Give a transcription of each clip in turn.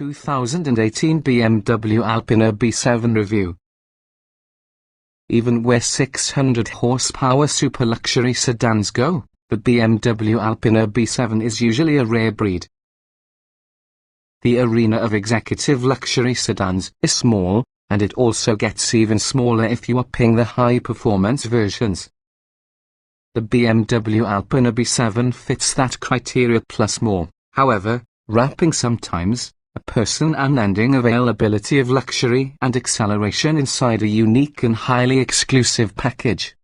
2018 BMW ALPINA B7 review. Even where 600 horsepower super luxury sedans go, the BMW ALPINA B7 is usually a rare breed. The arena of executive luxury sedans is small, and it also gets even smaller if you are picking the high-performance versions. The BMW ALPINA B7 fits that criteria plus more, however, wrapping sometimes a person and ending availability of luxury and acceleration inside a unique and highly exclusive package.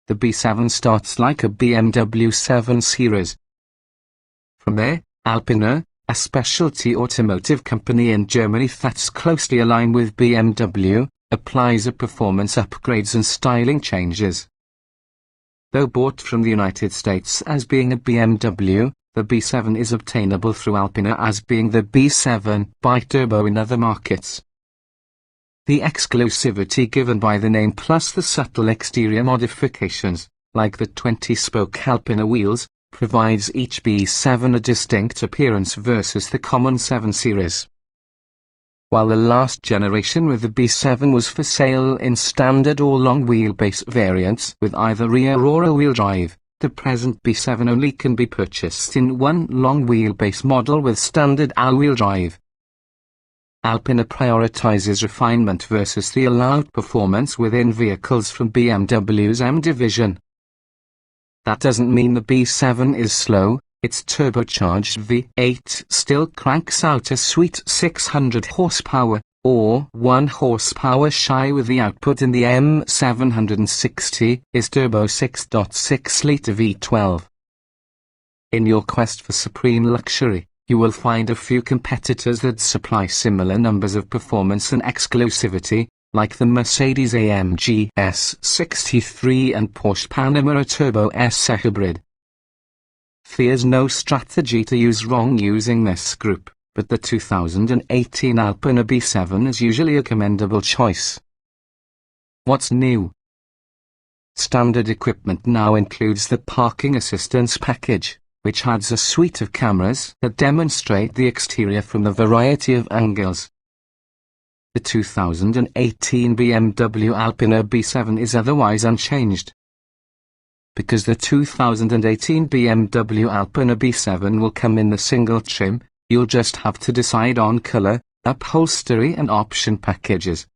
The B7 starts like a BMW 7 Series. From there, ALPINA, a specialty automotive company in Germany that's closely aligned with BMW, applies a performance upgrades and styling changes. Though bought from the United States as being a BMW, the B7 is obtainable through ALPINA as being the B7 bi-turbo in other markets. The exclusivity given by the name plus the subtle exterior modifications, like the 20-spoke ALPINA wheels, provides each B7 a distinct appearance versus the common 7 Series. While the last generation with the B7 was for sale in standard or long wheelbase variants with either rear or all-wheel drive, the present B7 only can be purchased in one long wheelbase model with standard all-wheel drive. ALPINA prioritizes refinement versus the allowed performance within vehicles from BMW's M division. That doesn't mean the B7 is slow. Its turbocharged V8 still cranks out a sweet 600 horsepower, or 1 horsepower shy, with the output in the M760 is turbo 6.6-litre V12. In your quest for supreme luxury, you will find a few competitors that supply similar numbers of performance and exclusivity, like the Mercedes-AMG S63 and Porsche Panamera Turbo S Hybrid. There's no strategy to use wrong using this group, but the 2018 ALPINA B7 is usually a commendable choice. What's new? Standard equipment now includes the parking assistance package, which adds a suite of cameras that demonstrate the exterior from a variety of angles. The 2018 BMW ALPINA B7 is otherwise unchanged. Because the 2018 BMW ALPINA B7 will come in the single trim, you'll just have to decide on color, upholstery and option packages.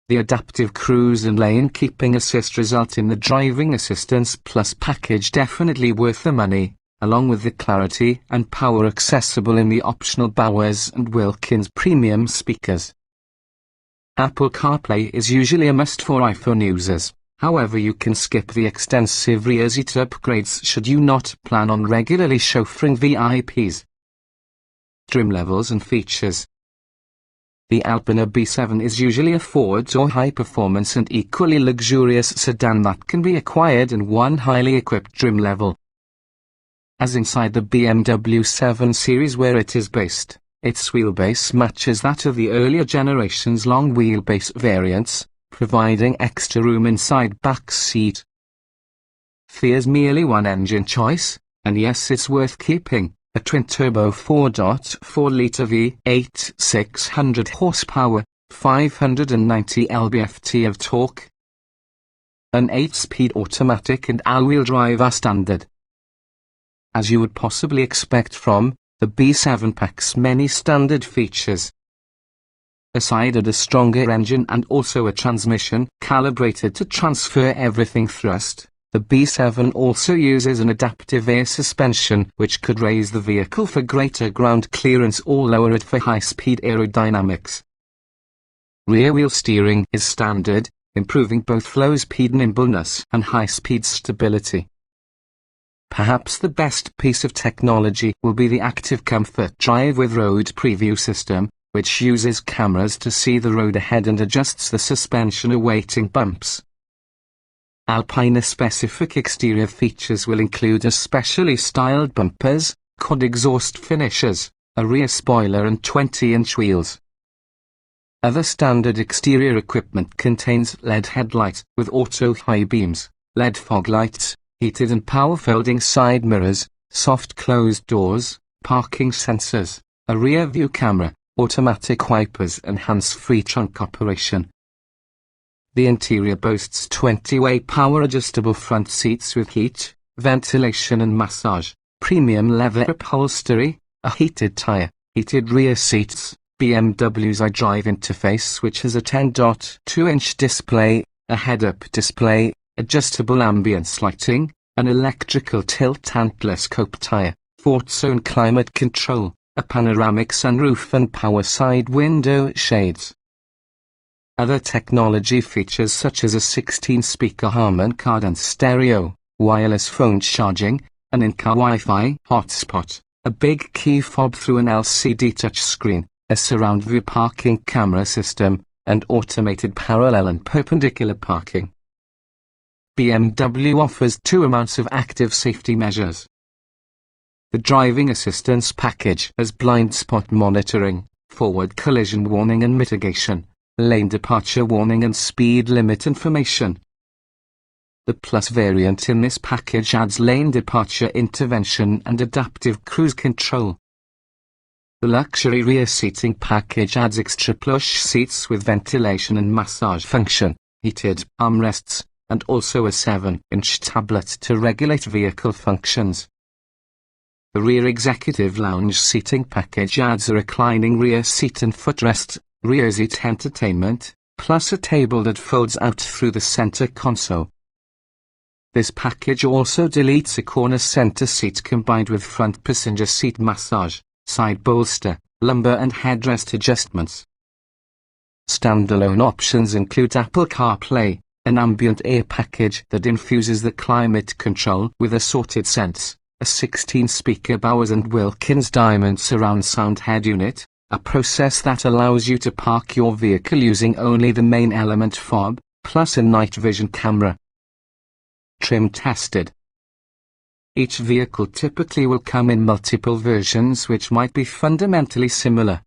The adaptive cruise and lane keeping assist result in the driving assistance plus package definitely worth the money, along with the clarity and power accessible in the optional Bowers and Wilkins premium speakers. Apple CarPlay is usually a must for iPhone users. However, you can skip the extensive rear seat upgrades should you not plan on regularly chauffeuring VIPs. Trim levels and features. The ALPINA B7 is usually a forward or high-performance and equally luxurious sedan that can be acquired in one highly equipped trim level. As inside the BMW 7 Series where it is based, its wheelbase matches that of the earlier generation's long wheelbase variants, providing extra room inside back seat. There's merely one engine choice, and yes, it's worth keeping, a twin-turbo 4.4-litre V8 600 horsepower, 590 lb-ft of torque. An 8-speed automatic and all-wheel drive are standard. As you would possibly expect from, the B7 packs many standard features. Aside a stronger engine and also a transmission calibrated to transfer everything thrust, the B7 also uses an adaptive air suspension which could raise the vehicle for greater ground clearance or lower it for high-speed aerodynamics. Rear-wheel steering is standard, improving both flow speed nimbleness and high-speed stability. Perhaps the best piece of technology will be the Active Comfort Drive with Road Preview system, which uses cameras to see the road ahead and adjusts the suspension awaiting bumps. ALPINA-specific exterior features will include especially styled bumpers, quad exhaust finishes, a rear spoiler and 20-inch wheels. Other standard exterior equipment contains LED headlight with auto high beams, LED fog lights, heated and power folding side mirrors, soft closed doors, parking sensors, a rear view camera, automatic wipers and hands-free trunk operation. The interior boasts 20-way power-adjustable front seats with heat, ventilation and massage, premium leather upholstery, a heated tire, heated rear seats, BMW's xDrive interface which has a 10.2-inch display, a head-up display, adjustable ambience lighting, an electrical tilt and telescope tire, fourth-zone climate control, a panoramic sunroof and power side window shades. Other technology features such as a 16-speaker Harman Kardon stereo, wireless phone charging, an in-car Wi-Fi hotspot, a big key fob through an LCD touchscreen, a surround view parking camera system, and automated parallel and perpendicular parking. BMW offers 2 amounts of active safety measures. The driving assistance package has blind spot monitoring, forward collision warning and mitigation, lane departure warning and speed limit information. The Plus variant in this package adds lane departure intervention and adaptive cruise control. The luxury rear seating package adds extra plush seats with ventilation and massage function, heated armrests, and also a 7-inch tablet to regulate vehicle functions. The rear executive lounge seating package adds a reclining rear seat and footrest, rear seat entertainment, plus a table that folds out through the center console. This package also deletes a corner center seat combined with front passenger seat massage, side bolster, lumbar and headrest adjustments. Standalone options include Apple CarPlay, an ambient air package that infuses the climate control with assorted scents, a 16-speaker Bowers & Wilkins Diamond surround sound head unit, a process that allows you to park your vehicle using only the main element fob, plus a night vision camera. Trim tested. Each vehicle typically will come in multiple versions which might be fundamentally similar.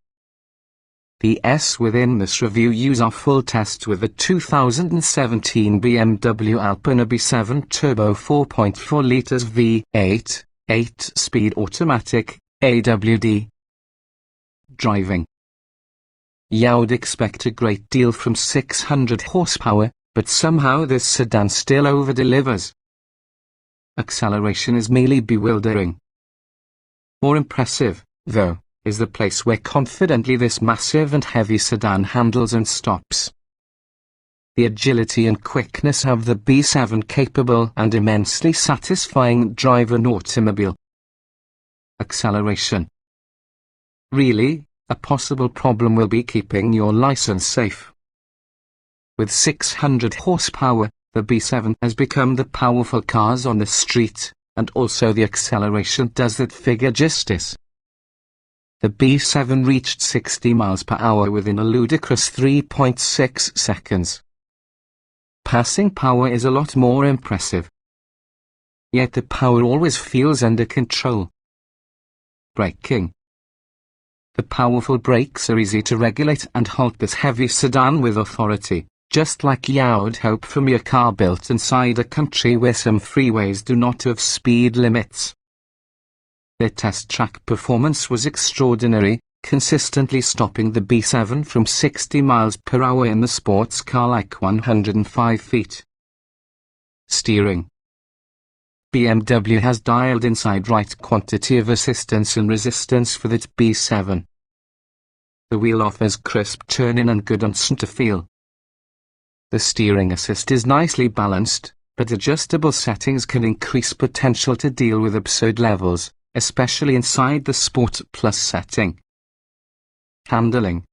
The S within this review use our full test with the 2017 BMW ALPINA B7 Turbo 4.4 litres V8, 8-speed automatic, AWD. Driving. You'd expect a great deal from 600 horsepower, but somehow this sedan still over-delivers. Acceleration is merely bewildering. More impressive, though, is the place where confidently this massive and heavy sedan handles and stops. The agility and quickness of the B7 capable and immensely satisfying drive an automobile. Acceleration. Really, a possible problem will be keeping your license safe. With 600 horsepower, the B7 has become the powerful cars on the street, and also the acceleration does that figure justice. The B7 reached 60 miles per hour within a ludicrous 3.6 seconds. Passing power is a lot more impressive. Yet the power always feels under control. Braking. The powerful brakes are easy to regulate and halt this heavy sedan with authority, just like you'd hope from your car built inside a country where some freeways do not have speed limits. Their test track performance was extraordinary, consistently stopping the B7 from 60 miles per hour in the sports car like 105 feet. Steering. BMW has dialed inside right quantity of assistance and resistance for its B7. The wheel offers crisp turn-in and good on-center feel. The steering assist is nicely balanced, but adjustable settings can increase potential to deal with absurd levels, especially inside the Sport Plus setting. Handling.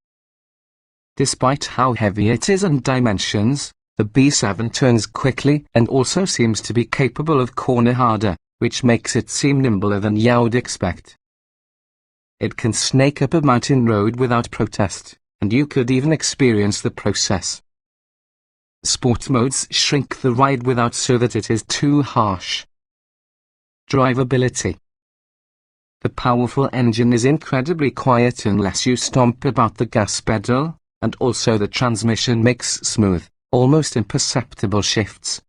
Despite how heavy it is and dimensions, the B7 turns quickly and also seems to be capable of corner harder, which makes it seem nimbler than you'd expect. It can snake up a mountain road without protest, and you could even experience the process. Sport modes shrink the ride without so that it is too harsh. Drivability. The powerful engine is incredibly quiet unless you stomp about the gas pedal, and also the transmission makes smooth, almost imperceptible shifts.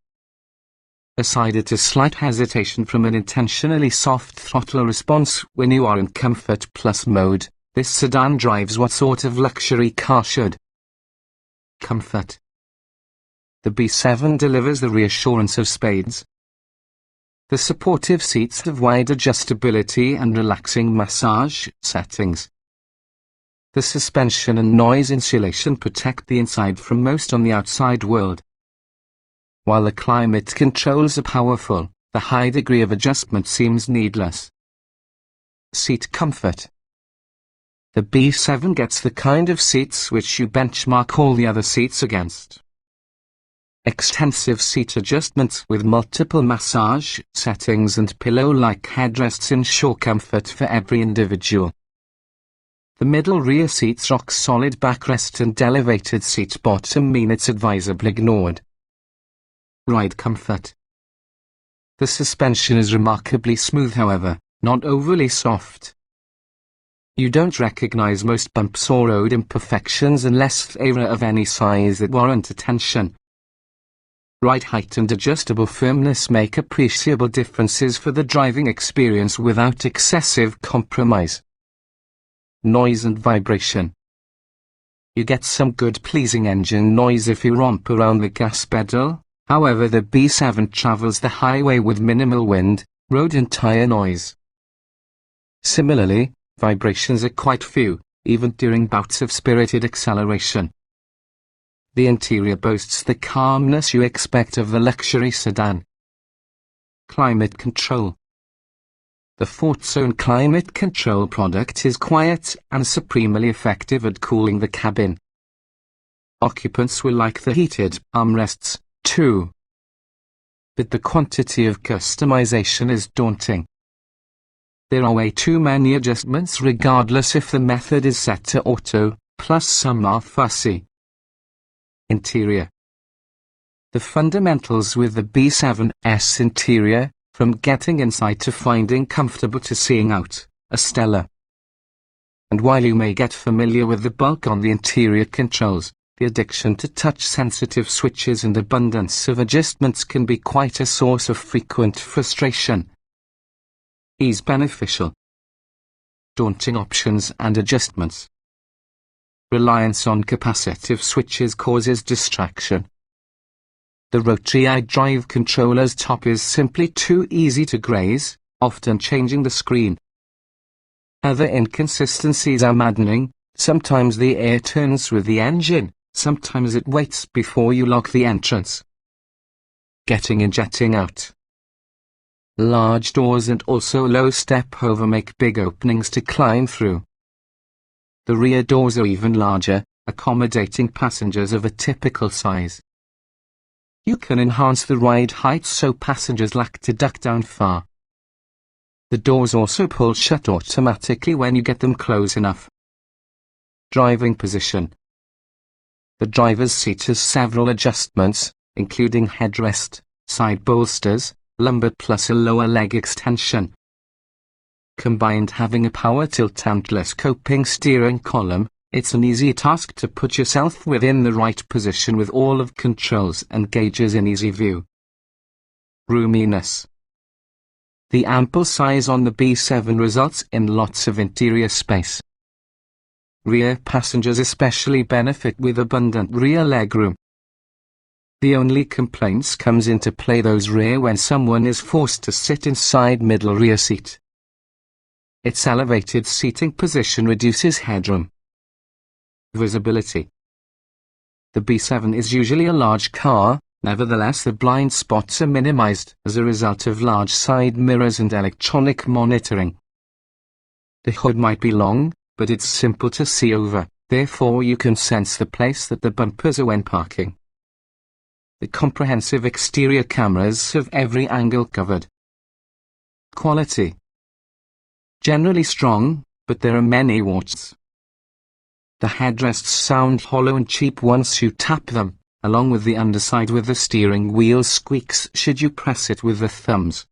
Aside it is slight hesitation from an intentionally soft throttle response when you are in Comfort Plus mode, This sedan drives what sort of luxury car should. Comfort. The B7 delivers the reassurance of spades. The supportive seats have wide adjustability and relaxing massage settings. The suspension and noise insulation protect the inside from most on the outside world. While the climate controls are powerful, the high degree of adjustment seems needless. Seat comfort. The B7 gets the kind of seats which you benchmark all the other seats against. Extensive seat adjustments with multiple massage settings and pillow-like headrests ensure comfort for every individual. The middle rear seat's rock-solid backrest and elevated seat bottom mean it's advisably ignored. Ride comfort. The suspension is remarkably smooth, however, not overly soft. You don't recognize most bumps or road imperfections unless they are of any size that warrant attention. Ride height and adjustable firmness make appreciable differences for the driving experience without excessive compromise. Noise and vibration. You get some good pleasing engine noise if you romp around the gas pedal, however the B7 travels the highway with minimal wind, road and tire noise. Similarly, vibrations are quite few, even during bouts of spirited acceleration. The interior boasts the calmness you expect of the luxury sedan. Climate control. The FortZone climate control product is quiet and supremely effective at cooling the cabin. Occupants will like the heated armrests, too. But the quantity of customization is daunting. There are way too many adjustments regardless if the method is set to auto, plus some are fussy. Interior. The fundamentals with the B7's interior, from getting inside to finding comfortable to seeing out, are stellar. And while you may get familiar with the bulk on the interior controls, the addiction to touch-sensitive switches and abundance of adjustments can be quite a source of frequent frustration. Ease beneficial. Daunting options and adjustments. Reliance on capacitive switches causes distraction. The rotary xDrive controller's top is simply too easy to graze, often changing the screen. Other inconsistencies are maddening. Sometimes the air turns with the engine, sometimes it waits before you lock the entrance. Getting in, jetting out. Large doors and also low step-over make big openings to climb through. The rear doors are even larger, accommodating passengers of a typical size. You can enhance the ride height so passengers lack to duck down far. The doors also pull shut automatically when you get them close enough. Driving position. The driver's seat has several adjustments, including headrest, side bolsters, lumbar plus a lower leg extension. Combined having a power tilt and telescoping steering column, it's an easy task to put yourself within the right position with all of controls and gauges in easy view. Roominess. The ample size on the B7 results in lots of interior space. Rear passengers especially benefit with abundant rear legroom. The only complaints comes into play those rare when someone is forced to sit inside middle rear seat. Its elevated seating position reduces headroom. Visibility. The B7 is usually a large car, nevertheless the blind spots are minimized as a result of large side mirrors and electronic monitoring. The hood might be long, but it's simple to see over, therefore you can sense the place that the bumpers are when parking. The comprehensive exterior cameras have every angle covered. Quality. Generally strong, but there are many warts. The headrests sound hollow and cheap once you tap them, along with the underside with the steering wheel squeaks should you press it with the thumbs.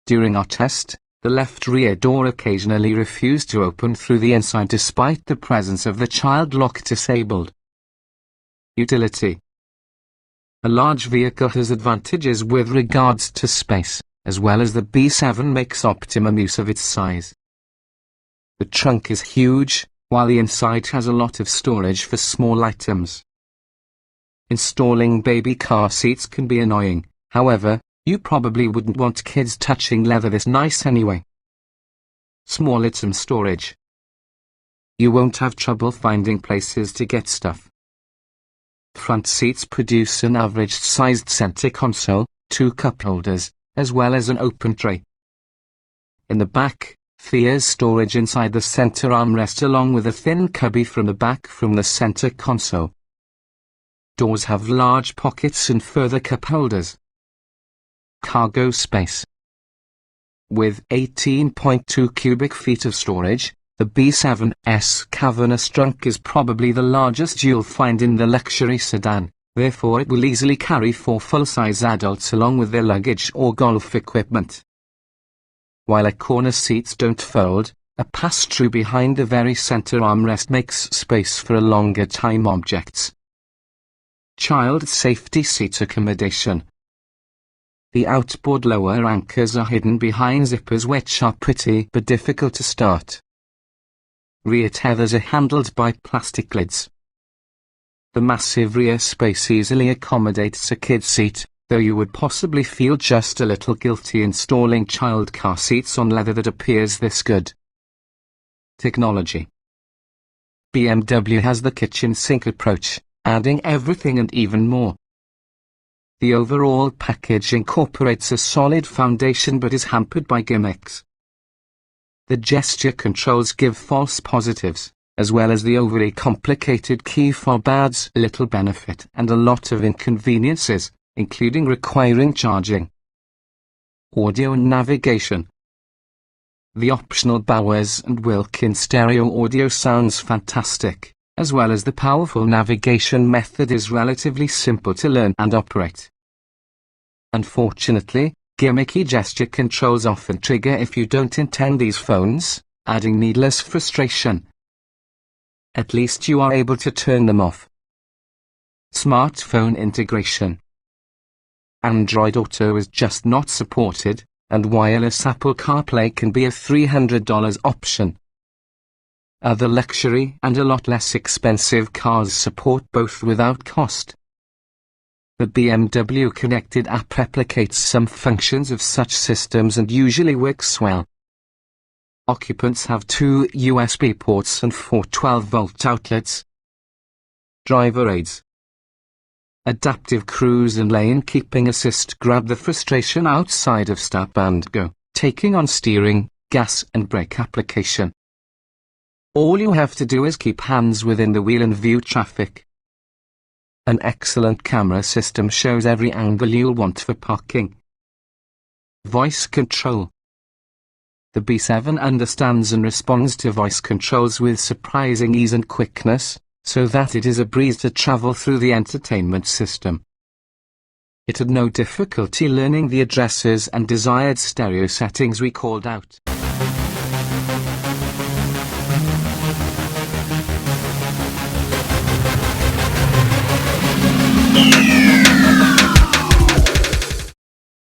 During our test, the left rear door occasionally refused to open through the inside despite the presence of the child lock disabled. Utility. A large vehicle has advantages with regards to space, as well as the B7 makes optimum use of its size. The trunk is huge, while the inside has a lot of storage for small items. Installing baby car seats can be annoying, however, you probably wouldn't want kids touching leather this nice anyway. Small item storage. You won't have trouble finding places to get stuff. Front seats produce an average-sized center console, 2 cup holders, as well as an open tray. In the back, there's storage inside the center armrest along with a thin cubby from the back from the center console. Doors have large pockets and further cup holders. Cargo space. With 18.2 cubic feet of storage, the B7's cavernous trunk is probably the largest you'll find in the luxury sedan, therefore it will easily carry 4 full-size adults along with their luggage or golf equipment. While a corner seats don't fold, a pass-through behind the very center armrest makes space for longer time objects. Child safety seat accommodation. The outboard lower anchors are hidden behind zippers which are pretty but difficult to start. Rear tethers are handled by plastic lids. The massive rear space easily accommodates a kid's seat, though you would possibly feel just a little guilty installing child car seats on leather that appears this good. Technology. BMW has the kitchen sink approach, adding everything and even more. The overall package incorporates a solid foundation but is hampered by gimmicks. The gesture controls give false positives, as well as the overly complicated key fob adds little benefit and a lot of inconveniences, including requiring charging. Audio and navigation. The optional Bowers and Wilkins stereo audio sounds fantastic, as well as the powerful navigation method is relatively simple to learn and operate. Unfortunately, gimmicky gesture controls often trigger if you don't intend these phones, adding needless frustration. At least you are able to turn them off. Smartphone integration. Android Auto is just not supported, and wireless Apple CarPlay can be a $300 option. Other luxury and a lot less expensive cars support both without cost. The BMW Connected app replicates some functions of such systems and usually works well. Occupants have 2 USB ports and 4 12-volt outlets. Driver aids. Adaptive cruise and lane keeping assist grab the frustration outside of stop and go, taking on steering, gas and brake application. All you have to do is keep hands within the wheel and view traffic. An excellent camera system shows every angle you'll want for parking. Voice control. The B7 understands and responds to voice controls with surprising ease and quickness, so that it is a breeze to travel through the entertainment system. It had no difficulty learning the addresses and desired stereo settings we called out.